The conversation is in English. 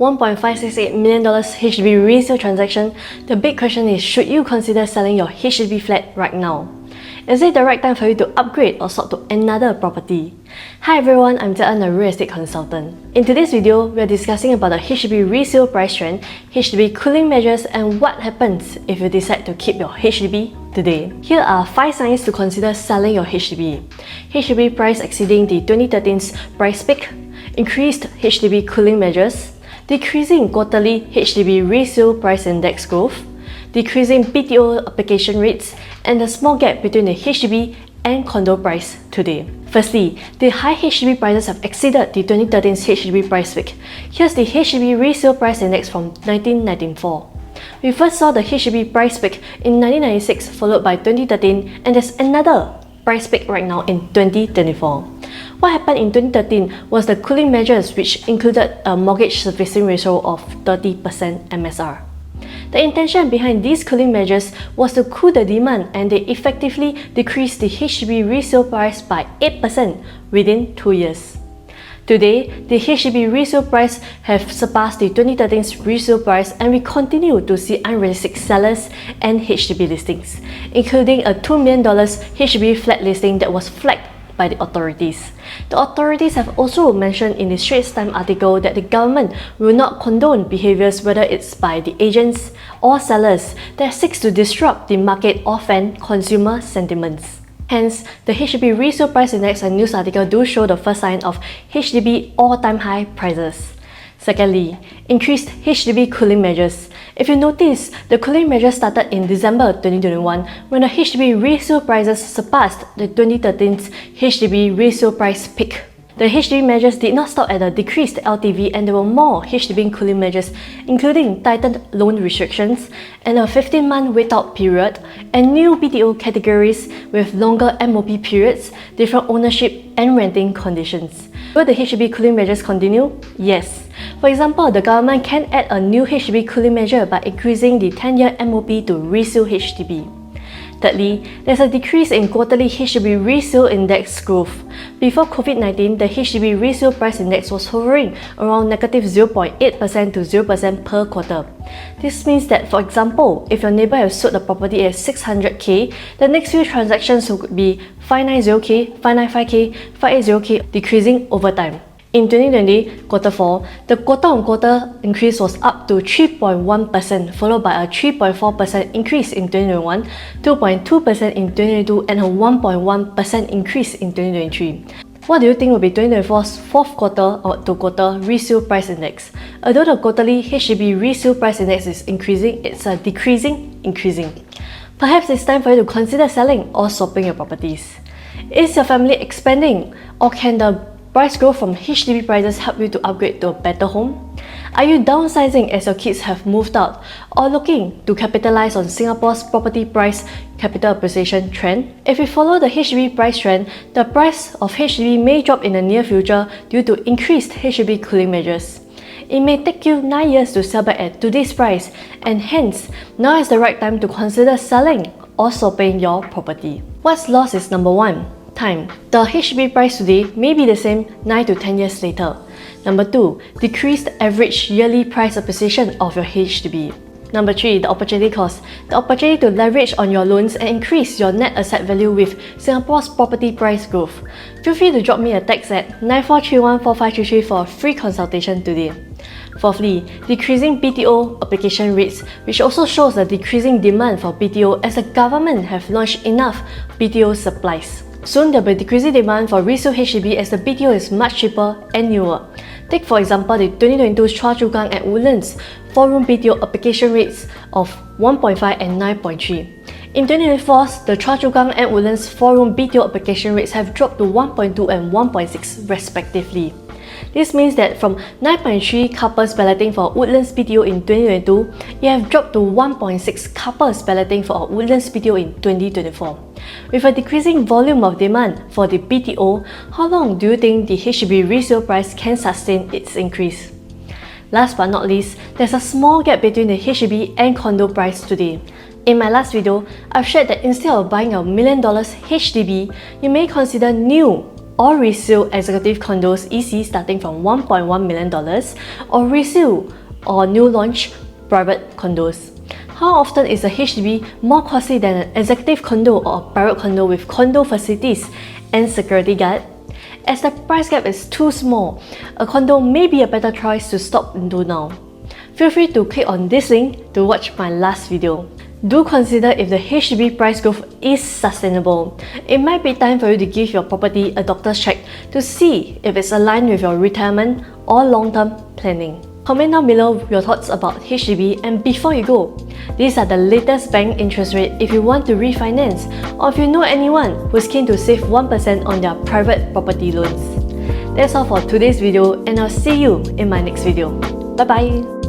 $1.568 million HDB resale transaction, the big question is, should you consider selling your HDB flat right now? Is it the right time for you to upgrade or swap to another property? Hi everyone, I'm Jan, a real estate consultant. In today's video, we are discussing about the HDB resale price trend, HDB cooling measures, and what happens if you decide to keep your HDB today. Here are 5 signs to consider selling your HDB. HDB price exceeding the 2013's price peak, increased HDB cooling measures, decreasing quarterly HDB resale price index growth, decreasing BTO application rates, and the small gap between the HDB and condo price today. Firstly, the high HDB prices have exceeded the 2013's HDB price peak. Here's the HDB resale price index from 1994. We first saw the HDB price peak in 1996, followed by 2013, and there's another price peak right now in 2024. What happened in 2013 was the cooling measures, which included a mortgage servicing ratio of 30% MSR. The intention behind these cooling measures was to cool the demand, and they effectively decreased the HDB resale price by 8% within 2 years. Today, the HDB resale price have surpassed the 2013's resale price, and we continue to see unrealistic sellers and HDB listings, including a $2 million HDB flat listing that was flagged by the authorities. The authorities have also mentioned in the Straits Times article that the government will not condone behaviours, whether it's by the agents or sellers, that seeks to disrupt the market or fan consumer sentiments. Hence, the HDB resale price index and news article do show the first sign of HDB all-time high prices. Secondly, increased HDB cooling measures. If you notice, the cooling measures started in December 2021 when the HDB resale prices surpassed the 2013's HDB resale price peak. The HDB measures did not stop at a decreased LTV, and there were more HDB cooling measures, including tightened loan restrictions and a 15-month wait-out period, and new BTO categories with longer MOP periods, different ownership and renting conditions. Will the HDB cooling measures continue? Yes. For example, the government can add a new HDB cooling measure by increasing the 10-year MOP to resale HDB. Thirdly, there's a decrease in quarterly HDB resale index growth. Before COVID-19, the HDB resale price index was hovering around negative 0.8% to 0% per quarter. This means that, for example, if your neighbor has sold the property at 600k, the next few transactions would be 590k, 595k, 580k, decreasing over time. In 2020, Q4, the quarter-on-quarter increase was up to 3.1%, followed by a 3.4% increase in 2021, 2.2% in 2022, and a 1.1% increase in 2023. What do you think will be 2024's fourth quarter or to quarter resale price index? Although the quarterly HDB resale price index is increasing, it's a increasing. Perhaps it's time for you to consider selling or swapping your properties. Is your family expanding, or can the price growth from HDB prices help you to upgrade to a better home? Are you downsizing as your kids have moved out, or looking to capitalize on Singapore's property price capital appreciation trend? If you follow the HDB price trend, the price of HDB may drop in the near future due to increased HDB cooling measures. It may take you 9 years to sell back at today's price, and hence, now is the right time to consider selling or swapping your property. What's lost is number 1. Time. The HDB price today may be the same 9 to 10 years later. Number 2, decreased average yearly price appreciation of your HDB. Number 3, the opportunity cost. The opportunity to leverage on your loans and increase your net asset value with Singapore's property price growth. Feel free to drop me a text at 94314533 for a free consultation today. Fourthly, decreasing BTO application rates, which also shows a decreasing demand for BTO as the government have launched enough BTO supplies. Soon there will be decreasing demand for resale HDB as the BTO is much cheaper and newer. Take for example the 2022 Choa Chu Kang at Woodlands 4-room BTO application rates of 1.5 and 9.3. In 2024, the Choa Chu Kang and Woodlands 4-room BTO application rates have dropped to 1.2 and 1.6 respectively. This means that from 9.3 couples balloting for Woodlands BTO in 2022, it have dropped to 1.6 couples balloting for Woodlands BTO in 2024. With a decreasing volume of demand for the BTO, how long do you think the HDB resale price can sustain its increase? Last but not least, there's a small gap between the HDB and condo price today. In my last video, I've shared that instead of buying a $1 million HDB, you may consider new or resale executive condos EC starting from $1.1 million, or resale or new launch private condos. How often is a HDB more costly than an executive condo or a private condo with condo facilities and security guard? As the price gap is too small, a condo may be a better choice to stop into now. Feel free to click on this link to watch my last video. Do consider if the HDB price growth is sustainable. It might be time for you to give your property a doctor's check to see if it's aligned with your retirement or long-term planning. Comment down below your thoughts about HDB, and before you go, these are the latest bank interest rate if you want to refinance, or if you know anyone who's keen to save 1% on their private property loans. That's all for today's video, and I'll see you in my next video. Bye bye!